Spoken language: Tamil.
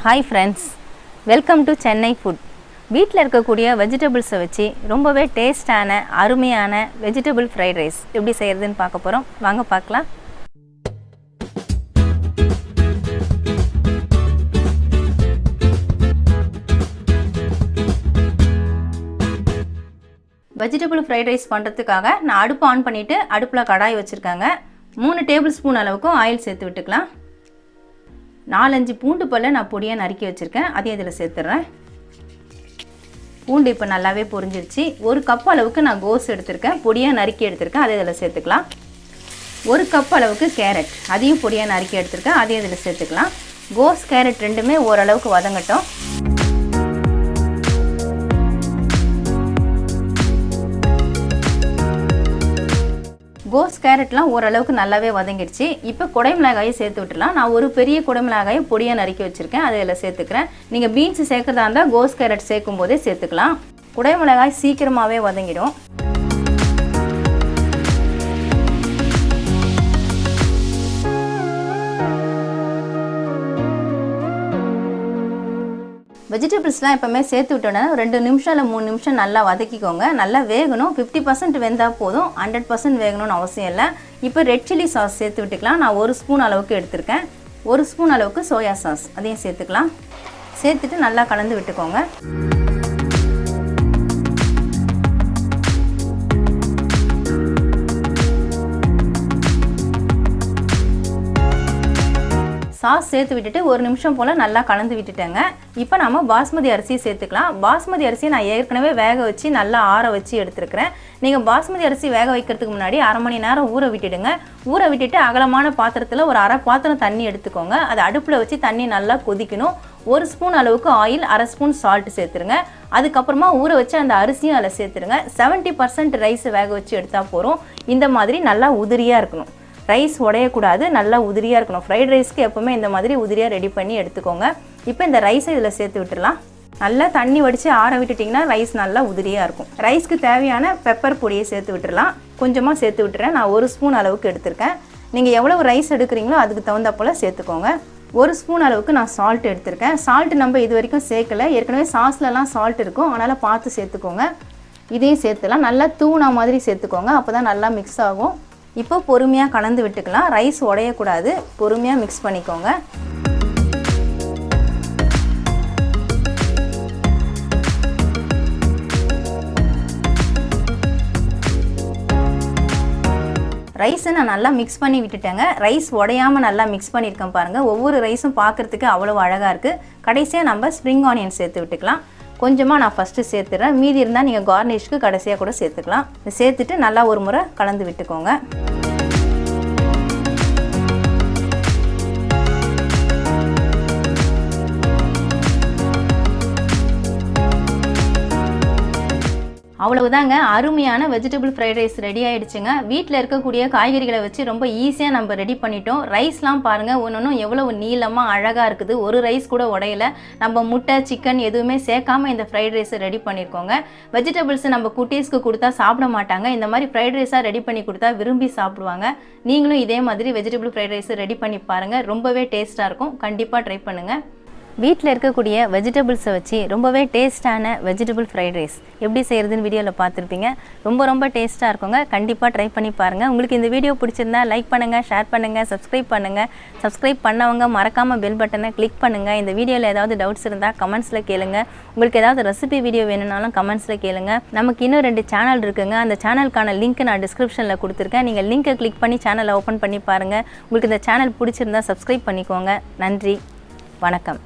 Hi friends, welcome to Chennai food. வீட்டில் இருக்கக்கூடிய வெஜிடபிள்ஸை வச்சு ரொம்பவே டேஸ்டான அருமையான வெஜிடபிள் ஃப்ரைட் ரைஸ் எப்படி செய்கிறதுன்னு பார்க்க போகிறோம். வாங்க பார்க்கலாம். வெஜிடபிள் ஃப்ரைட் ரைஸ் பண்ணுறதுக்காக நான் அடுப்பு ஆன் பண்ணிவிட்டு அடுப்பில் கடாய் வச்சுருக்காங்க. 3 டேபிள் ஸ்பூன் அளவுக்கு ஆயில் சேர்த்து விட்டுக்கலாம். 4-5 பூண்டு பல்லை நான் பொடியாக நறுக்கி வச்சுருக்கேன், அதையும் இதில் சேர்த்துட்றேன். பூண்டு இப்போ நல்லாவே பொரிஞ்சிருச்சு. 1 கப் அளவுக்கு நான் கோஸ் எடுத்திருக்கேன், பொடியாக நறுக்கி எடுத்திருக்கேன், அதை இதில் சேர்த்துக்கலாம். 1 கப் அளவுக்கு கேரட், அதையும் பொடியாக நறுக்கி எடுத்திருக்கேன், அதையும் இதில் சேர்த்துக்கலாம். கோஸ் கேரட் ரெண்டுமே ஓரளவுக்கு வதங்கட்டும். கோஸ் கேரட்லாம் ஓரளவுக்கு நல்லாவே வதங்கிடுச்சு. இப்போ குடைமிளகாயை சேர்த்து விட்டுலாம். நான் ஒரு பெரிய குடைமிளகாயை பொடியாக நறுக்கி வச்சுருக்கேன், அதை இதில் சேர்த்துக்கிறேன். நீங்கள் பீன்ஸ் சேர்க்குறதா இருந்தால் கோஸ் கேரட் சேர்க்கும் போதே சேர்த்துக்கலாம். குடைமிளகாய் சீக்கிரமாகவே வதங்கிடும். வெஜிடபிள்ஸ்லாம் எப்போவுமே சேர்த்து விட்டோன்னா 2 நிமிஷம் இல்லை 3 நிமிஷம் நல்லா வதக்கிக்கோங்க. நல்லா வேகணும். 50% வெந்தால் போதும், 100% வேகணும்னு அவசியம் இல்லை. இப்போ ரெட் சில்லி சாஸ் சேர்த்து விட்டுக்கலாம். நான் 1 ஸ்பூன் அளவுக்கு எடுத்திருக்கேன். 1 ஸ்பூன் அளவுக்கு சோயா சாஸ், அதையும் சேர்த்துக்கலாம். சேர்த்துட்டு நல்லா கலந்து விட்டுக்கோங்க. சாஸ் சேர்த்து விட்டுட்டு 1 நிமிஷம் போல் நல்லா கலந்து விட்டுட்டேங்க. இப்போ நம்ம பாஸ்மதி அரிசி சேர்த்துக்கலாம். பாஸ்மதி அரிசி நான் ஏற்கனவே வேக வச்சு நல்லா ஆற வச்சு எடுத்துருக்கிறேன். நீங்கள் பாஸ்மதி அரிசி வேக வைக்கிறதுக்கு முன்னாடி 1/2 மணி நேரம் ஊற விட்டுடுங்க. ஊற விட்டுட்டு அகலமான பாத்திரத்தில் ஒரு 1/2 பாத்திரம் தண்ணி எடுத்துக்கோங்க. அதை அடுப்பில் வச்சு தண்ணி நல்லா கொதிக்கணும். 1 ஸ்பூன் அளவுக்கு ஆயில், 1/2 ஸ்பூன் சால்ட் சேர்த்துருங்க. அதுக்கப்புறமா ஊற வச்சு அந்த அரிசியும் அதில் சேர்த்துருங்க. 70% ரைஸ் வேக வச்சு எடுத்தால் போகிறோம். இந்த மாதிரி நல்லா உதிரியாக இருக்கணும். ரைஸ் உடையக்கூடாது, நல்லா உதிரியாக இருக்கணும். ஃப்ரைட் ரைஸ்க்கு எப்போவுமே இந்த மாதிரி உதிரியாக ரெடி பண்ணி எடுத்துக்கோங்க. இப்போ இந்த ரைஸை இதில் சேர்த்து விட்டுடலாம். நல்லா தண்ணி வடித்து ஆற விட்டுட்டிங்கன்னா ரைஸ் நல்லா உதிரியாக இருக்கும். ரைஸ்க்கு தேவையான பெப்பர் பொடியை சேர்த்து விட்டுடலாம். கொஞ்சமாக சேர்த்து விட்டுறேன். நான் 1 ஸ்பூன் அளவுக்கு எடுத்திருக்கேன். நீங்கள் எவ்வளவு ரைஸ் எடுக்கிறீங்களோ அதுக்கு தகுந்த போல் சேர்த்துக்கோங்க. 1 ஸ்பூன் அளவுக்கு நான் சால்ட் எடுத்திருக்கேன். சால்ட் நம்ம இது வரைக்கும் சேர்க்கலை, ஏற்கனவே சாஸ்லலாம் சால்ட் இருக்கும், அதனால் பார்த்து சேர்த்துக்கோங்க. இதையும் சேர்த்துலாம். நல்லா தூணா மாதிரி சேர்த்துக்கோங்க, அப்போ தான் நல்லா மிக்ஸ் ஆகும். இப்போ பொறுமையாக கலந்து விட்டுக்கலாம். ரைஸ் உடையக்கூடாது, பொறுமையாக மிக்ஸ் பண்ணிக்கோங்க. ரைஸை நான் நல்லா மிக்ஸ் பண்ணி விட்டுட்டேங்க. ரைஸ் உடையாமல் நல்லா மிக்ஸ் பண்ணியிருக்கேன் பாருங்கள். ஒவ்வொரு ரைஸும் பார்க்குறதுக்கு அவ்வளோ அழகாக இருக்குது. கடைசியாக நம்ம ஸ்ப்ரிங் ஆனியன் சேர்த்து விட்டுக்கலாம். கொஞ்சமாக நான் ஃபஸ்ட்டு சேர்த்துறேன், மீதி இருந்தால் நீங்கள் கார்னிஷ்க்கு கடைசியாக கூட சேர்த்துக்கலாம். சேர்த்துட்டு நல்லா ஒரு முறை கலந்து விட்டுக்கோங்க. அவ்வளவுதாங்க, அருமையான வெஜிடபிள் ஃப்ரைட் ரைஸ் ரெடி ஆகிடுச்சுங்க. வீட்டில் இருக்கக்கூடிய காய்கறிகளை வச்சு ரொம்ப ஈஸியாக நம்ம ரெடி பண்ணிட்டோம். ரைஸ்லாம் பாருங்கள், ஒன்றும் எவ்வளோ நீளமாக அழகாக இருக்குது. ஒரு ரைஸ் கூட உடையில. நம்ம முட்டை, சிக்கன் எதுவுமே சேர்க்காமல் இந்த ஃப்ரைட் ரைஸை ரெடி பண்ணியிருக்கோங்க. வெஜிடபிள்ஸ் நம்ம குட்டீஸ்க்கு கொடுத்தா சாப்பிட மாட்டாங்க. இந்த மாதிரி ஃப்ரைட் ரைஸாக ரெடி பண்ணி கொடுத்தா விரும்பி சாப்பிடுவாங்க. நீங்களும் இதே மாதிரி வெஜிடபிள் ஃப்ரைட் ரைஸை ரெடி பண்ணி பாருங்கள். ரொம்பவே டேஸ்ட்டாக இருக்கும். கண்டிப்பாக ட்ரை பண்ணுங்கள். வீட்டில் இருக்கக்கூடிய வெஜிடபிள்ஸை வச்சு ரொம்பவே டேஸ்டான வெஜிடபிள் ஃப்ரைட் ரைஸ் எப்படி செய்கிறதுன்னு வீடியோவில் பார்த்துருப்பீங்க. ரொம்ப டேஸ்ட்டாக இருக்குங்க. கண்டிப்பாக ட்ரை பண்ணி பாருங்கள். உங்களுக்கு இந்த வீடியோ பிடிச்சிருந்தா லைக் பண்ணுங்கள், ஷேர் பண்ணுங்கள், சப்ஸ்கிரைப் பண்ணுங்கள். சப்ஸ்கிரைப் பண்ணவங்க மறக்காமல் பெல் பட்டனை கிளிக் பண்ணுங்கள். இந்த வீடியோவில் ஏதாவது டவுட்ஸ் இருந்தால் கமெண்ட்ஸில் கேளுங்க. உங்களுக்கு ஏதாவது ரெசிபி வீடியோ வேணும்னாலும் கமெண்ட்ஸில் கேளுங்க. நமக்கு இன்னும் 2 சேனல் இருக்குங்க. அந்த சேனலுக்கான லிங்க் நான் டிஸ்கிரிப்ஷனில் கொடுத்துருக்கேன். நீங்கள் லிங்க்கை கிளிக் பண்ணி சேனலை ஓப்பன் பண்ணி பாருங்கள். உங்களுக்கு இந்த சேனல் பிடிச்சிருந்தா சப்ஸ்கிரைப் பண்ணிக்கோங்க. நன்றி, வணக்கம்.